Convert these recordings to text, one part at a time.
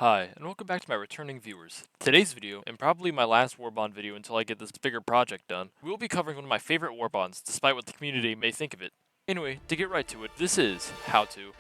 Hi, and welcome back to my returning viewers. Today's video, and probably my last Warbond video until I get this bigger project done, we will be covering one of my favorite Warbonds, despite what the community may think of it. Anyway, to get right to it, this is How To.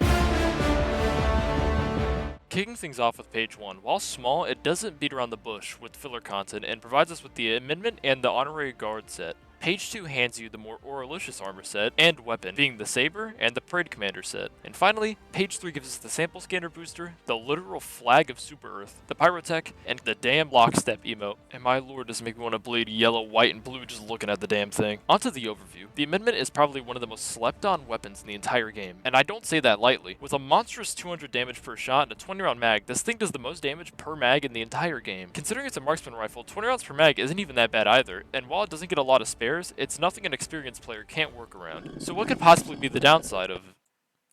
Kicking things off with page 1, while small, it doesn't beat around the bush with filler content and provides us with the Amendment and the Honorary Guard set. Page 2 hands you the more Auralicious armor set and weapon, being the Saber and the Parade Commander set. And finally, page 3 gives us the Sample Scanner booster, the literal Flag of Super Earth, the Pyrotech, and the damn Lockstep emote. And my lord, does it make me want to bleed yellow, white, and blue just looking at the damn thing. Onto the overview. The Amendment is probably one of the most slept on weapons in the entire game, and I don't say that lightly. With a monstrous 200 damage per shot and a 20 round mag, this thing does the most damage per mag in the entire game. Considering it's a marksman rifle, 20 rounds per mag isn't even that bad either, and while it doesn't get a lot of spares, it's nothing an experienced player can't work around. So what could possibly be the downside of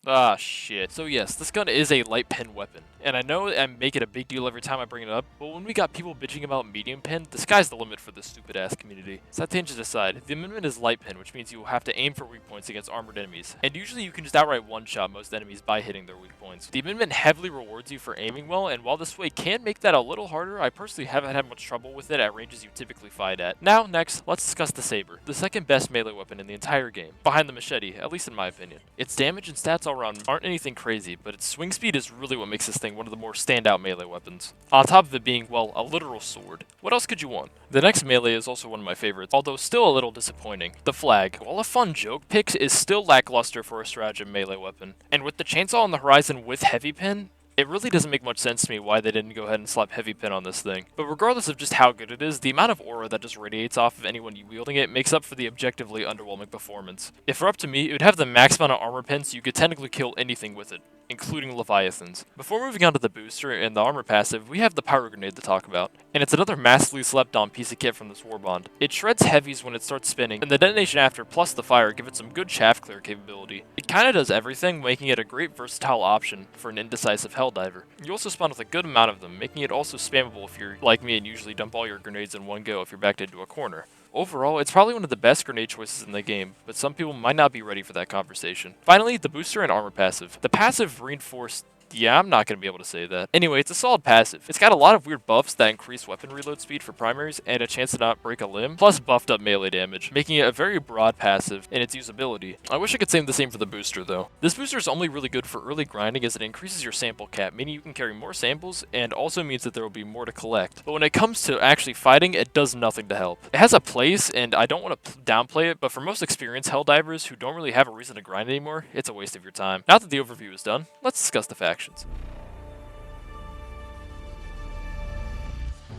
Ah, shit. So yes, this gun is a light pen weapon, and I know I make it a big deal every time I bring it up, but when we got people bitching about medium pen, the sky's the limit for this stupid ass community. Side tangent aside, the Amendment is light pen, which means you will have to aim for weak points against armored enemies, and usually you can just outright one-shot most enemies by hitting their weak points. The Amendment heavily rewards you for aiming well, and while this way can make that a little harder, I personally haven't had much trouble with it at ranges you typically fight at. Now, next, let's discuss the Saber, the second best melee weapon in the entire game, behind the machete, at least in my opinion. Its damage and stats all around aren't anything crazy, but its swing speed is really what makes this thing one of the more standout melee weapons. On top of it being, well, a literal sword. What else could you want? The next melee is also one of my favorites, although still a little disappointing. The Flag, while a fun joke, picks is still lackluster for a stratagem melee weapon. And with the chainsaw on the horizon with heavy pin, it really doesn't make much sense to me why they didn't go ahead and slap heavy pin on this thing. But regardless of just how good it is, the amount of aura that just radiates off of anyone wielding it makes up for the objectively underwhelming performance. If it were up to me, it would have the max amount of armor pen so you could technically kill anything with it, including Leviathans. Before moving on to the booster and the armor passive, we have the Pyro Grenade to talk about. And it's another massively slept on piece of kit from this Warbond. It shreds heavies when it starts spinning, and the detonation after plus the fire give it some good chaff clear capability. It kinda does everything, making it a great versatile option for an indecisive Helldiver. You also spawn with a good amount of them, making it also spammable if you're like me and usually dump all your grenades in one go if you're backed into a corner. Overall, it's probably one of the best grenade choices in the game, but some people might not be ready for that conversation. Finally, the booster and armor passive. The passive reinforced Yeah, I'm not going to be able to say that. Anyway, it's a solid passive. It's got a lot of weird buffs that increase weapon reload speed for primaries and a chance to not break a limb, plus buffed up melee damage, making it a very broad passive in its usability. I wish I could say the same for the booster though. This booster is only really good for early grinding as it increases your sample cap, meaning you can carry more samples and also means that there will be more to collect. But when it comes to actually fighting, it does nothing to help. It has a place and I don't want to downplay it, but for most experienced Helldivers who don't really have a reason to grind anymore, it's a waste of your time. Now that the overview is done, let's discuss the factions.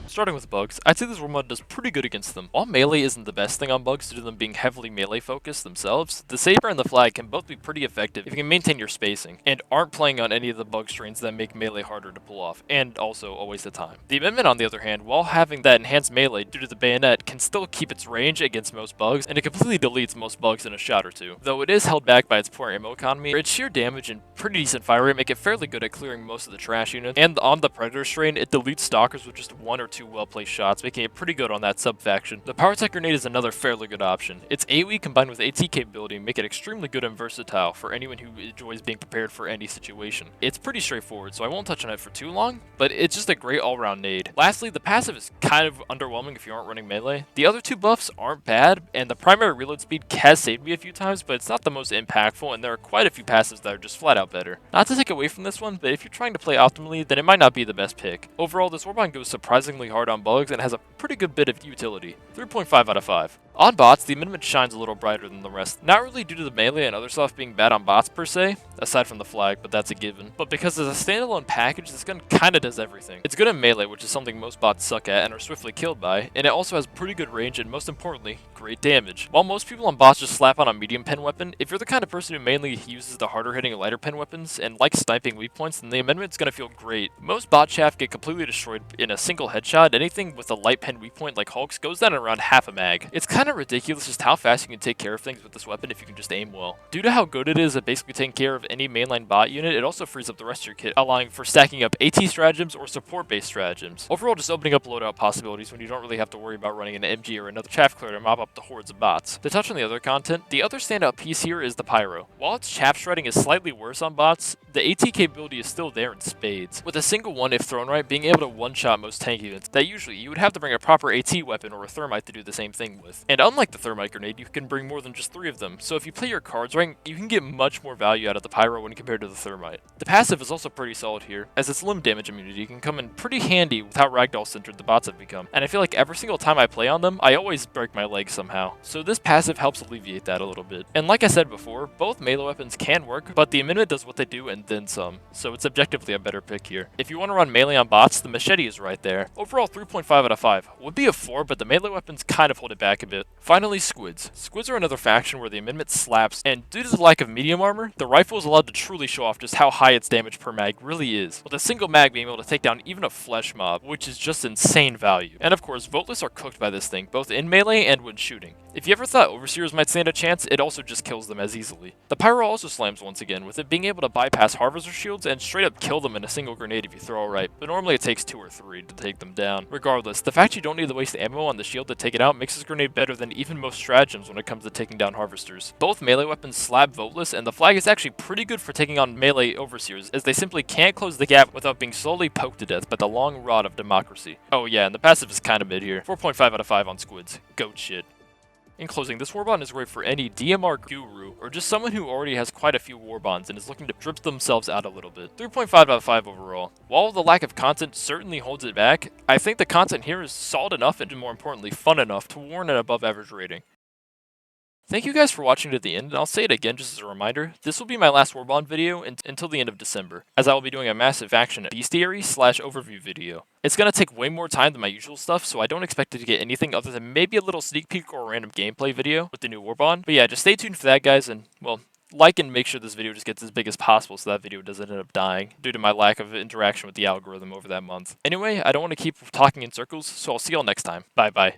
Starting with bugs, I'd say this Warbond does pretty good against them. While melee isn't the best thing on bugs due to them being heavily melee focused themselves, the Saber and the Flag can both be pretty effective if you can maintain your spacing, and aren't playing on any of the bug strains that make melee harder to pull off, and also a waste of time. The Amendment on the other hand, while having that enhanced melee due to the bayonet, can still keep its range against most bugs, and it completely deletes most bugs in a shot or two. Though it is held back by its poor ammo economy, its sheer damage and pretty decent fire rate make it fairly good at clearing most of the trash units, and on the Predator strain, it deletes stalkers with just one or two well-placed shots, making it pretty good on that sub-faction. The Pyrotech Grenade is another fairly good option. Its AoE combined with AT capability make it extremely good and versatile for anyone who enjoys being prepared for any situation. It's pretty straightforward, so I won't touch on it for too long, but it's just a great all-round nade. Lastly, the passive is kind of underwhelming if you aren't running melee. The other two buffs aren't bad, and the primary reload speed has saved me a few times, but it's not the most impactful, and there are quite a few passives that are just flat out better. Not to take away from this one, but if you're trying to play optimally, then it might not be the best pick. Overall, this Warbond goes surprisingly hard on bugs and has a pretty good bit of utility. 3.5 out of 5. On bots, the Amendment shines a little brighter than the rest. Not really due to the melee and other stuff being bad on bots per se, aside from the Flag, but that's a given. But because as a standalone package, this gun kinda does everything. It's good in melee, which is something most bots suck at and are swiftly killed by, and it also has pretty good range and most importantly, great damage. While most people on bots just slap on a medium pen weapon, if you're the kind of person who mainly uses the harder hitting lighter pen weapons and likes sniping weak points, then the Amendment's gonna feel great. Most bot chaff get completely destroyed in a single headshot. Anything with a light pen weak point like Hulk's goes down in around half a mag. It's kinda ridiculous just how fast you can take care of things with this weapon if you can just aim well. Due to how good it is at basically taking care of any mainline bot unit, it also frees up the rest of your kit, allowing for stacking up AT stratagems or support-based stratagems. Overall, just opening up loadout possibilities when you don't really have to worry about running an MG or another chaff clear to mop up the hordes of bots. To touch on the other content, the other standout piece here is the Pyro. While its chaff shredding is slightly worse on bots, the AT capability is still there in spades. With a single one, if thrown right, being able to one-shot most tank units that usually you would have to bring a proper AT weapon or a thermite to do the same thing with. And unlike the thermite grenade, you can bring more than just 3 of them, so if you play your cards right, you can get much more value out of the pyro when compared to the thermite. The passive is also pretty solid here, as its limb damage immunity can come in pretty handy with how ragdoll-centered the bots have become, and I feel like every single time I play on them, I always break my leg somehow. So this passive helps alleviate that a little bit. And like I said before, both melee weapons can work, but the amendment does what they do and then some, so it's objectively a better pick here. If you want to run melee on bots, the machete is right there. Overall 3.5 out of 5. Would be a 4, but the melee weapons kind of hold it back a bit. Finally, squids. Squids are another faction where the amendment slaps, and due to the lack of medium armor, the rifle is allowed to truly show off just how high its damage per mag really is, with a single mag being able to take down even a flesh mob, which is just insane value. And of course, voteless are cooked by this thing, both in melee and when shooting. If you ever thought overseers might stand a chance, it also just kills them as easily. The pyro also slams once again, with it being able to bypass harvester shields and straight up kill them in a single grenade if you throw it right, but normally it takes 2 or 3 to take them down. Regardless, the fact you don't need to waste ammo on the shield to take it out makes this grenade better than even most stratagems when it comes to taking down harvesters. Both melee weapons slap voteless, and the flag is actually pretty good for taking on melee overseers, as they simply can't close the gap without being slowly poked to death by the long rod of democracy. Oh yeah, and the passive is kinda mid here. 4.5 out of 5 on squids. Goat shit. In closing, this Warbond is great for any DMR guru, or just someone who already has quite a few Warbonds and is looking to drip themselves out a little bit. 3.5 out of 5 overall. While the lack of content certainly holds it back, I think the content here is solid enough and more importantly fun enough to warrant an above average rating. Thank you guys for watching to the end, and I'll say it again just as a reminder, this will be my last Warbond video until the end of December, as I will be doing a massive faction bestiary / overview video. It's going to take way more time than my usual stuff, so I don't expect it to get anything other than maybe a little sneak peek or a random gameplay video with the new Warbond. But yeah, just stay tuned for that, guys, and well, like and make sure this video just gets as big as possible so that video doesn't end up dying due to my lack of interaction with the algorithm over that month. Anyway, I don't want to keep talking in circles, so I'll see y'all next time. Bye bye.